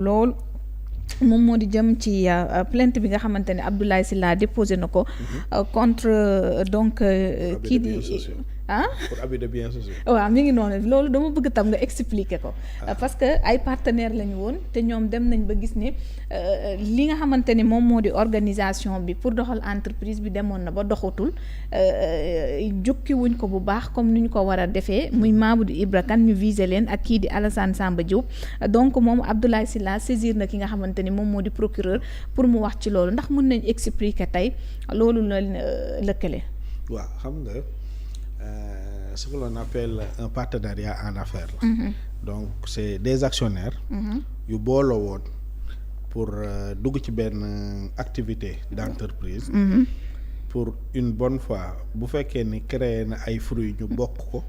loolu moom moo di jëm ci plainte bi nga xamante ne Abdoulaye Sylla déposé na ko contre donc kii di pour abus de biens sociaux. waaw mi ngi noonu loolu dama bëgg tam nga expliquer ko parce que ay partenaires lañu woon te ñoom dem nañ ba gis ni li nga xamante ni moom moo di organisation bi pour doxal entreprise bi demoon na ba doxatul jukki wuñ ko bu baax comme ni ñu ko war a defee muy Mamadou Ibra Kane ñu visé leen ak kii di Alassane Samba Diop donc moom Abdoulaye Sylla saisir na ki nga xamante ni moom moo di procureur pour mu wax ci loolu ndax mën nañ expliquer tey loolu la lëkkale. waaw xam nga. Ce que l'on appelle un partenariat en affaires la donc c'est des actionnaires yu booloo woon pour dugg ci benn activité d'entreprise pour une bonne fois bu fekkee ni créé na ay fruits ñu bokk ko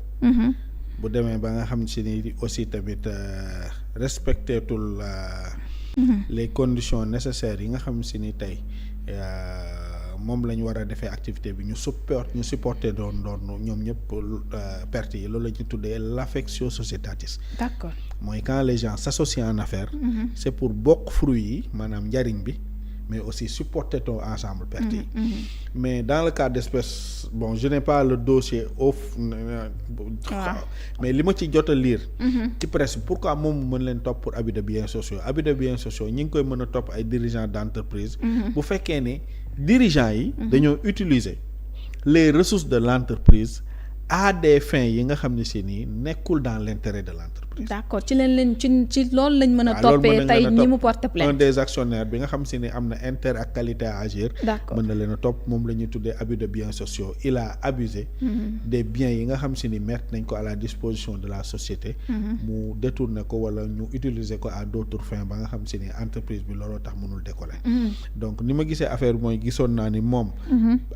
bu demee ba nga xam si ni aussi tamit respecteetul les conditions nécessaires yi nga xam si ni tey moom la ñu war a defee activité bi ñu supporter doon ñoom ñëpp perte yi loolu la ñu tuddee l'affectio societatis. D'accord. mooy quand les gens s'associent en affaires. C'est pour bokk fruits yi maanaam njariñ bi mais aussi supporter ton ensemble perte yi. mais dans le cas d'espèce bon je n'ai pas le dossier mais li ma ci jot a lire. ci presse pourquoi moom mu mën leen topp pour abus de biens sociaux abus de biens sociaux ñi ngi koy mën a topp ay dirigeants d'entreprise. bu fekkee ne dirigeants yi. dañoo utiliser les ressources de l'entreprise à des fins yi nga xam ne si nii nekkul dans l'intérêt de l'entreprise. d'accord ci leen ci loolu lañ mën a toppee tey ñi mu porte plainte. un des actionnaires bi nga xam si ni am na intérêt ak qualité à agir. d'accord mën na leen a topp moom la ñuy tuddee abus de biens sociaux il a abusé. des biens yi nga xam si ni mettre nañ ko à la disposition de la société. mu détourner ko wala ñu utiliser ko à d'autres fins ba nga xam si ni entreprise bi looloo tax mënul décoller. donc ni ma gisee affaire mooy gisoon naa ni moom.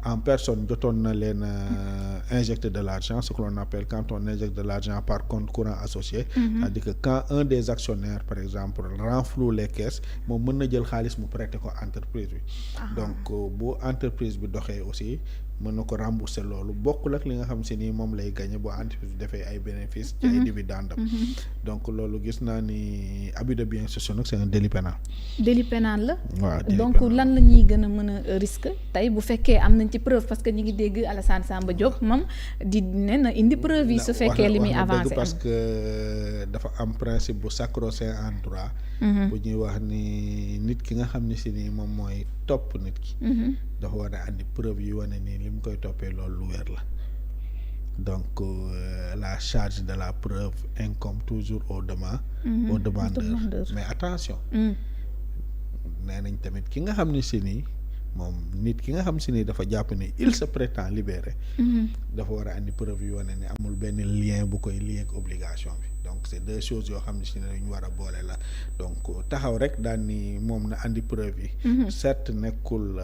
en personne jotoon na leen injecter de l'argent ce que l'on appelle quand on injecte de l'argent par compte courant associé. c'est-à-dire que quand un des actionnaires par exemple renfloue les caisses moom mën na jël xaalis mu prêter ko entreprise bi. donc bu entreprise bi doxee aussi mën na ko rembourser loolu bokkul ak li nga xam si ni moom lay gagner bu entreprise bi defee ay bénéfices. ci ay dividendes. donc loolu gis naa ni abus de biens sociaux nag c'est un délit pénal. délit pénal la. waaw donc lan la ñuy gën a mën a risque tey bu fekkee am nañ ci preuve parce que ñu ngi dégg Alassane Samba Diop moom di ne na indi preuve yi su fekkee li muy avancé parce que dafa am principe bu sacro-saint en droit. bu ñuy wax ni nit ki nga xam ne si ni moom mooy topp nit ki. dafa war a andi preuve yi wane ni li mu koy toppee loolu lu wér la donc la charge de la preuve incombe toujours au demandeur mais attention. nee nañ tamit ki nga xam ne si ni moom nit ki nga xam si ni dafa jàpp ni il se prétend libéré. dafa war a andi preuve yi wane ni amul benn lien bu koy lié ak obligation bi donc c'est deux choses yoo xam ne si ne ñu war a boole la donc taxaw rek daan ni moom na andi preuve yi. certes nekkul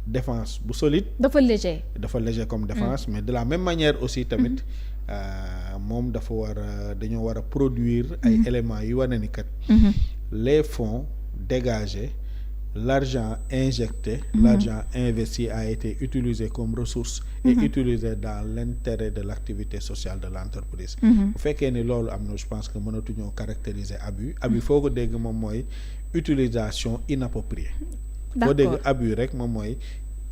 défense bu solide. dafa léger comme défense mais de la même manière aussi tamit moom dafa dañoo war a produire ay éléments yu wane ni kat. les fonds dégagés. L'argent injecté, l'argent investi a été utilisé comme ressource et utilisé dans l'intérêt de l'activité sociale de l'entreprise. bu fekkee ni loolu am na je pense que mënatuñoo caractériser abus foo ko dégg moom mooy utilisation inappropriée. foo dégg abus rek moom mooy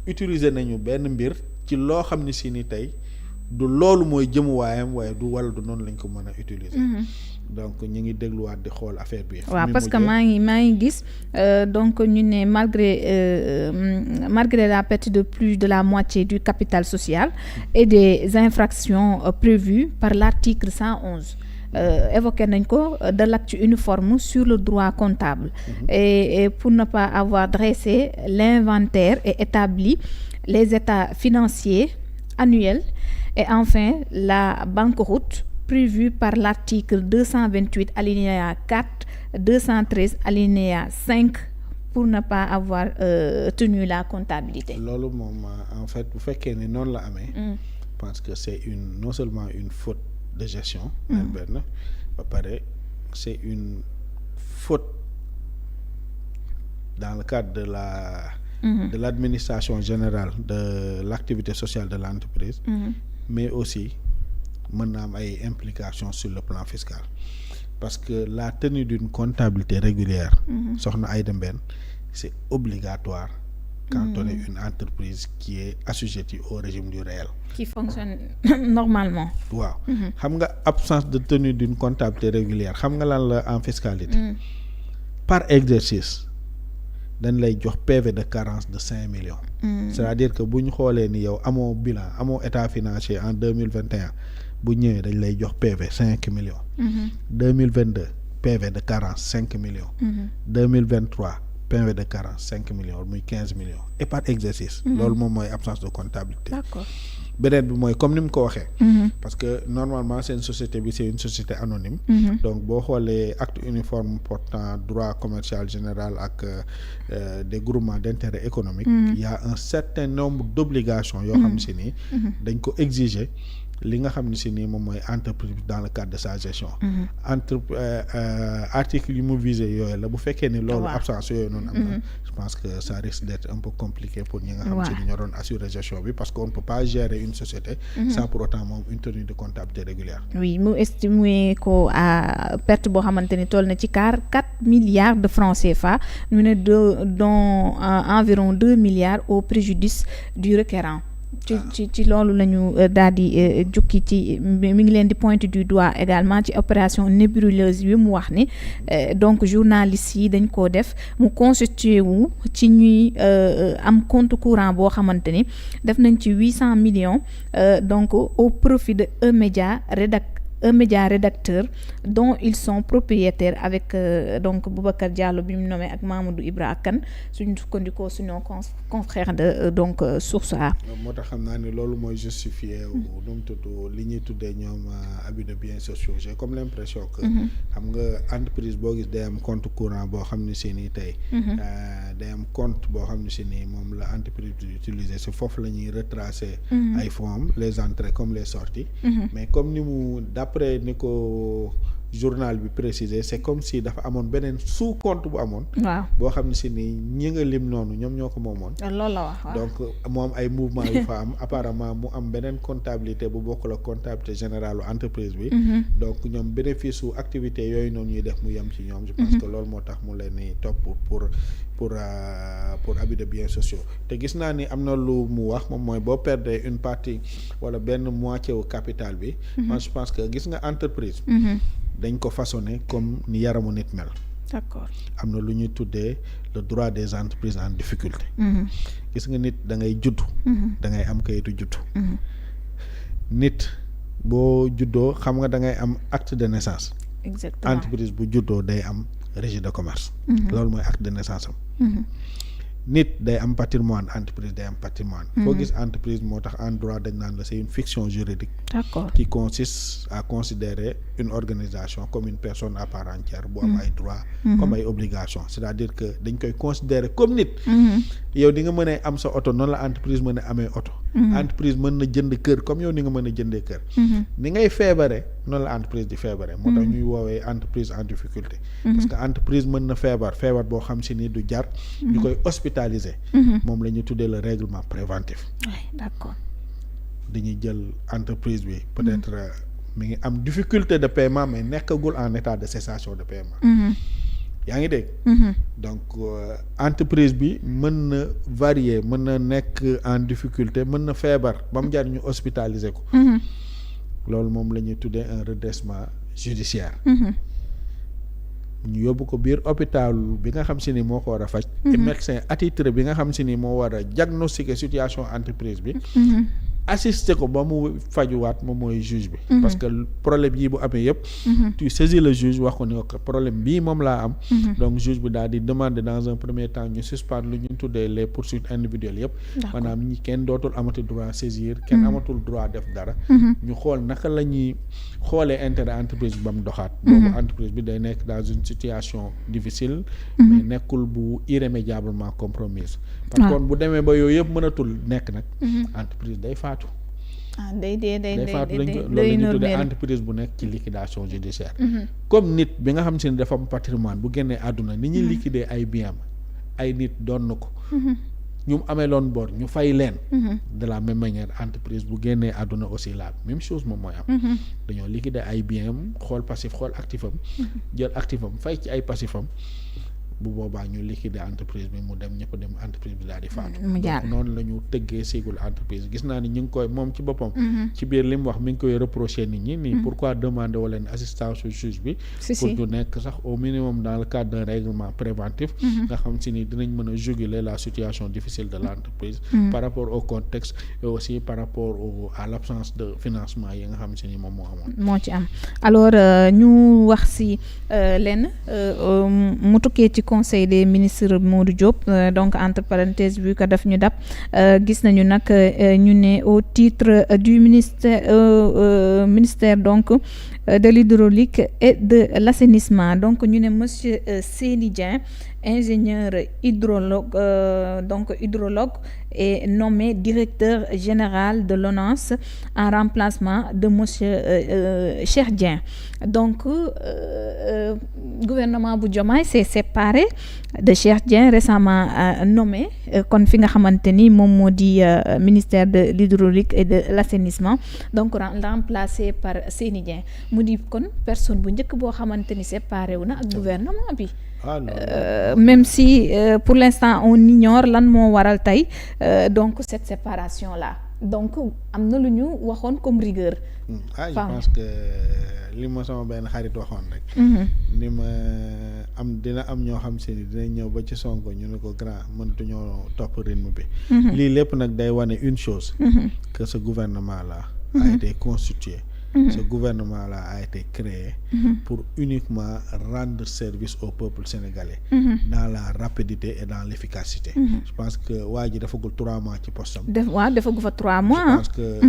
utiliser nañu benn mbir ci loo xam ne si ni tey du loolu mooy jëmuwaayam waaye du wala du noonu lañ ko mën a utiliser. donc ñu ngi dégluwaat di xool affaire bi. waaw parce que maa ngi gis donc ñu ne malgré la perte de plus de la moitié du capital social et des infractions prévues par l'article 111 évoqué nañ ko de l'acte uniforme sur le droit comptable. Et pour ne pas avoir dressé l'inventaire et établi les états financiers annuels et enfin la banqueroute prévu par l'article 228 alinéa 4 213 alinéa 5 pour ne pas avoir tenu la comptabilité. loolu moom en fait bu fekkee ni noonu la amee. parce que c'est non seulement une faute de gestion. benn ba pare c'est une faute dans le cadre de l'administration générale de l'activité sociale de l'entreprise. mais aussi mën na am ay implications sur le plan fiscal parce que la tenue d'une comptabilité régulière soxna Aïda Mbène c'est obligatoire quand on est une entreprise qui est assujettie au régime du réel. Qui fonctionne normalement. waaw xam nga absence de tenue d'une comptabilité régulière xam nga lan la en fiscalité. Par exercice dañ lay jox PV de carence de 5 millions. C'est-à-dire que bu ñu xoolee ni yow amoo bilan amoo état financier en 2021 bu ñëwee dañ lay jox PV 5 millions. 2022 PV de carence 5 millions. 2023 PV de carence 5 millions muy 15 millions et par exercice. loolu moom mooy absence de comptabilité. D'accord. beneen bi mooy comme ni mu ko waxee. parce que normalement seen société bi c'est une société anonyme. donc boo xoolee acte uniforme portant droit commercial général ak des groupements d'intérêt économique. Il y a un certain nombre d'obligations yoo xam si ni dañ ko exiger li nga xam ne si nii moom mooy entreprise dans le cadre de sa gestion. Article yu mu visé yooyu la bu fekkee ni loolu absence yooyu noonu am na je pense que ça risque d'être un peu compliqué pour ñi nga xam si ni ñoo doon assurer gestion bi parce qu'on ne peut pas gérer une société sans pour autant moom une tenue de comptabilité régulière. Oui mu estimé ko à perte boo xamante ni toll na ci 4 milliards de francs CFA ñu ne dont environ 2 milliards au préjudice du requérant. ci loolu la ñu daal di jukki ci mi ngi leen di pointer du doigt également ci opération nébuleuse bi mu wax ni donc journalistes yi dañ koo def mu constitué wu ci ñuy am compte courant boo xamante ni def nañ ci 800 millions donc au profit de un média rédacteur dont ils sont propriétaires avec donc Boubacar Diallo bi mu nommé ak Mamadou Ibra Kane suñu sukkandikoo suñu confrère de donc Source A. moo tax xam naa ne loolu mooy justifier nu mu tudd li ñuy tuddee ñoom abus de biens sociaux j'ai comme l'impression que xam nga entreprise boo gis day am compte courant boo xam ne si nii tey day am compte boo xam ne si nii moom la entreprise di utiliser si foofu la ñuy retracer ay fonds les entrées comme les sorties mais comme ni mu après ni ko journal bi précisé c'est comme si dafa amoon beneen sous compte bu amoon. waaw boo xam ne si ni ñi nga lim noonu ñoom ñoo ko moomoon. loolu la wax donc mu am ay mouvement yu fa am apparemment mu am beneen comptabilité bu bokk la comptabilité générale entreprise bi. donc ñoom bénéfice su activité yooyu noonu ñuy def mu yem ci ñoom. je pense que loolu moo tax mu leen ni topp pour abus de biens sociaux te gis naa ni am na lu mu wax moom mooy boo perdre une partie wala benn moitié wu capital bi. moi je pense que gis nga entreprise. dañ ko façonné comme ni yaramu nit mel. D'accord. am na lu ñuy tuddee le droit des entreprises en difficulté. gis nga nit da ngay juddu. da ngay am kayitu juddu. nit boo juddoo xam nga da ngay am acte de naissance. Exactement. entreprise bu juddoo day am registre de commerce. loolu mooy acte de naissance am. nit day am patrimoine entreprise day am patrimoine. foo gis entreprise moo tax en droit dañ naan la c'est une fiction juridique. D'accord. qui consiste à considérer une organisation comme une personne à part entière bu am ay droits. comme ay obligations c'est-à-dire que dañ koy considérer comme nit. yow di nga mën a am sa oto noonu la entreprise mën a amee oto. entreprise mën na jënd kër comme yow ni nga mën a jëndee kër. ni ngay feebare noonu la entreprise di feebare. moo tax ñuy woowee entreprise en difficulté. parce que entreprise mën na feebar boo xam si ni du jar. ñu koy hospitaliser. moom la ñu tuddee le règlement préventif. oui d'accord. dañuy jël entreprise bi peut-être mi ngi am difficulté de paiement mais nekkagul en état de cessation de paiement. yaa ngi dégg. donc entreprise bi mën na varier mën na nekk en difficulté mën na feebar ba mu jar ñu hospitaliser ko. loolu moom la ñuy tuddee un redressement judiciaire. ñu yóbbu ko biir hôpital bi nga xam si ni moo ko war a faj. et médecin attitré bi nga xam si ni moo war a diagnostiquer situation entreprise bi. assister ko ba mu fajuwaat moom mooy juge bi. parce que problème yi bu amee yëpp. tu saisis le juge wax ko ni ko problème bii moom laa am. donc juge bi daal di demander dans un premier temps ñu suspendre lu ñu tuddee les poursuites individuelles yëpp. maanaam ñi kenn dootul amati droit saisir. kenn amatul droit def dara. ñu xool naka la ñuy xoolee intérêt entreprise bi ba mu doxaat. boobu entreprise bi day nekk dans une situation difficile. mais nekkul bu irrémédiablement compromise. par contre bu demee ba yooyu yëpp mënatul nekk nag. entreprise day faatu. day faatu loolu la ñu tuddee entreprise bu nekk ci liquidation judiciaire. comme nit bi nga xam si ne dafa am patrimoine bu génnee àdduna ni ñuy liquider ay biens ay nit doon na ko. ñu amee loon bor ñu fay leen. de la même manière entreprise bu génnee àdduna aussi la même chose moom mooy am. dañoo liquider ay biens am xool passif xool actif am. jël actif am fay ci ay passif am. bu boobaa ñu liquider entreprise bi mu dem ñëpp dem entreprise bi daal di faatu. donc noonu la ñu tëggee cycle entreprise gis naa ni ñu ngi koy moom ci boppam. ci biir li mu wax mi ngi koy reprocher nit ñi. nii pourquoi demander wala leen assistance au juge bi. pour ñu nekk sax au minimum dans le cadre d'un règlement préventif. nga xam si ni dinañ mën a juguler la situation difficile de l'entreprise. par rapport au contexte et aussi par rapport à l'absence de financement yi nga xam si ni moom moo amoon. moo ci am alors ñu wax si lenn mu tukkee ci conseil des ministres Modou Diop donc entre parenthèses vu que daf ñu dab gis nañu nag ñu ne au titre du ministère donc de l'hydraulique et de l'assainissement donc ñu ne monsieur Seny Dieng ingénieur hydrologue est nommé directeur général de l'ONAS en remplacement de monsieur Cheikh Dieng donc gouvernement bu Diomaye s'est séparé de Cheikh Dieng récemment nommé kon fi nga xamante ni moom moo di ministère de l'hydraulique et de l'assainissement donc remplacé par Seny Dieng mu di kon personne bu njëkk boo xamante ni séparé wu na ak gouvernement bi. Même si pour l'instant on ignore lan moo waral tey donc cette séparation là donc am na lu ñu waxoon comme rigueur. Je pense que li ma sama benn xarit waxoon rek. ni ma dina am ñoo xam si ni dinañ ñëw ba ci Sonko ñu ne ko grand mënatuñoo topp rythme bi. lii lépp nag day wane une chose. que ce gouvernement là a été constitué. Ce gouvernement-là a été créé pour uniquement rendre service au peuple sénégalais dans la rapidité et dans l'efficacité. Je pense que waa ji defagul 3 mois ci postam. Defagul fa 3 mois. Je pense que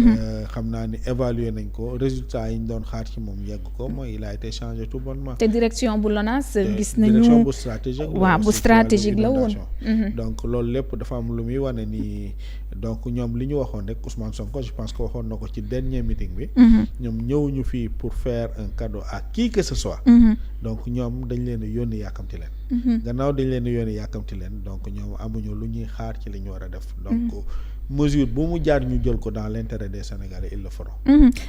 xam naa ni évaluer nañ ko résultat yi ñu doon xaar ci moom yegg ko mooy il a été changé tout bonnement. te direction bu LONASE gis nañu direction bu stratégique. waaw bu stratégique la woon. donc loolu lépp dafa am lu muy wane ni donc ñoom li ñu waxoon rek Ousmane Sonko je pense que waxoon na ko ci dernier meeting bi. ñëwuñu fii pour faire un cadeau à qui que ce soit. donc ñoom dañ leen a yónni yàkkamti leen. gannaaw dañ leen a yónni yàkkamti leen donc ñoom amuñu lu ñuy xaar ci li ñu war a def. donc mesure bu mu jaar ñu jël ko dans l'intérêt des Sénégalais ils le feront.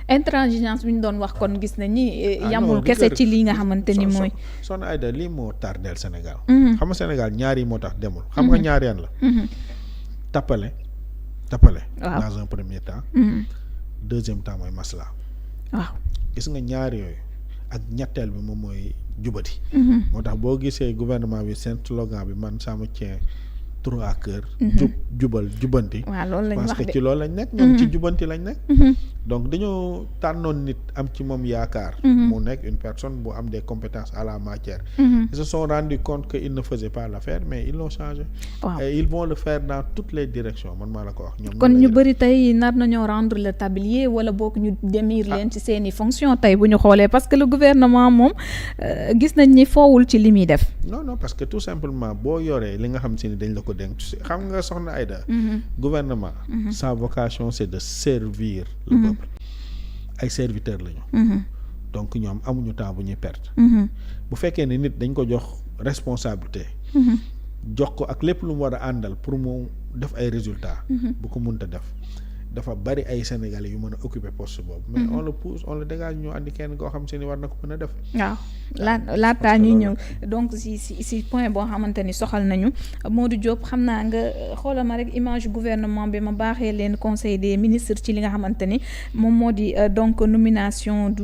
intransigeance bi ñu doon wax kon gis nañ ni yamul kese ci lii nga xamante ni mooy. Soxna Aïda lii moo tardeel Sénégal. xam nga Sénégal ñaar yi moo tax demul. xam nga ñaar yan la. tappale. dans un premier temps. deuxième temps mooy masla. waaw gis nga ñaar yooyu ak ñetteel bi moom mooy jubati. moo tax boo gisee gouvernement bi seen slogan bi man ça me tient trop à cœur. jubal jubanti. waaw loolu lañ wax de parce que ci loolu lañ nekk. ñoom ci jubanti lañ nekk. donc dañoo tànnoon nit am ci moom yaakaar. mu nekk une personne bu am des compétences à la matière. Ils se sont rendu compte que ils ne faisaient pas l'affaire mais ils l'ont changé. waaw et ils vont le faire dans toutes les directions man maa la ko wax. ñoom kon ñu bëri tey nar nañoo rendre le tablier wala boog ñu démir leen ci seeni fonction tey bu ñu xoolee parce que le gouvernement moom gis nañ ni foowul ci li muy def. non parce que tout simplement boo yoree li nga xam si ni dañ la ko dénk xam nga soxna Aïda. gouvernement. sa vocation c'est de servir le peuple. ay serviteurs lañu. donc ñoom amuñu temps bu ñuy perdre. bu fekkee ne nit dañ ko jox responsabilité. jox ko ak lépp lu mu war a àndal pour mu def ay résultats. bu ko mënta def dafa bari ay Sénégalais yu mën a occuper poste boobu. mais on le pousse on le dégage ñu andi kenn koo xam se ni war na ko mën a def. waaw laataa ñuy ñëw donc si point boo xamante ni soxal nañu Modou Diop xam naa nga xoolal ma rek image gouvernement bi ma baaxee leen conseil des ministres ci li nga xamante ni moom moo di donc nomination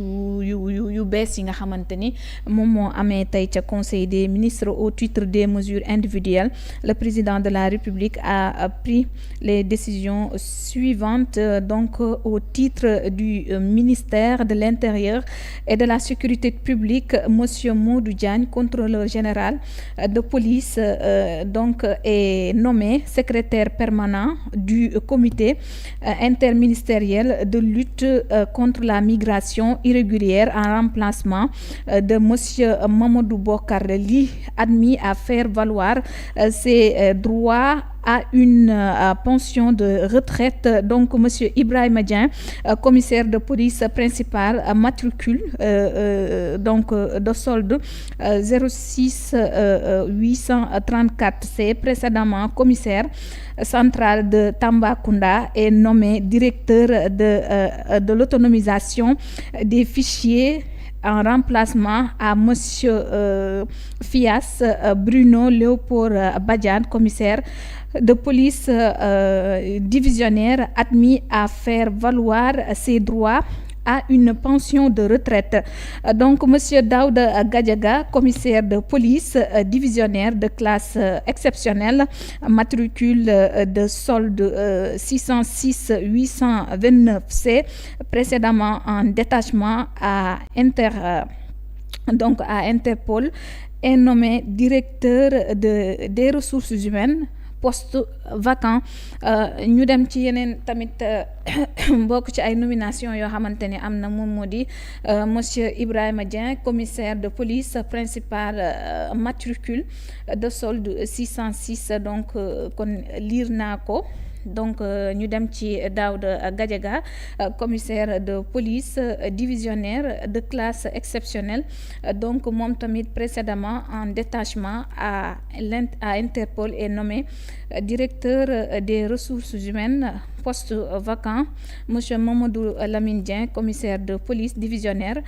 yu bees yi nga xamante ni moom moo amee tey ca conseil des ministres au titre des mesures individuelles le président de la République a pris les décisions suivantes donc au titre du ministère de l'Intérieur et de la Sécurité publique. Monsieur Modou Diagne, contrôleur général de police, donc est nommé secrétaire permanent du comité interministériel de lutte contre la migration irrégulière en remplacement de monsieur Mamadou Bokar Ly, admis à faire valoir ses droits à une pension de retraite. Donc monsieur Ibrahima Dieng, commissaire de police principal, matricule donc de solde 06 834 C, précédemment commissaire central de Tambacounda, est nommé directeur de l'autonomisation des fichiers en remplacement à monsieur Fias Bruno Léopold Badiane, commissaire de police divisionnaire, admis à faire valoir ses droits à une pension de retraite. Donc monsieur Daouda Gadiaga, commissaire de police divisionnaire de classe exceptionnelle, matricule de solde 606 829 C, précédemment en détachement à Interpol, est nommé directeur des ressources humaines, poste vacant. ñu dem ci yeneen tamit bokk ci ay nomination yoo xamante ne am na, moom moo di monsieur Ibrahima Dieng, commissaire de police principal, matricule de solde 606. donc kon liir naa ko. Donc ñu dem ci Daouda Gadiaga, commissaire de police divisionnaire de classe exceptionnelle, donc moom tamit précédemment en détachement à Interpol, est nommé directeur des ressources humaines, poste vacant. Monsieur Mamadou Lamine Dieng, commissaire de police divisionnaire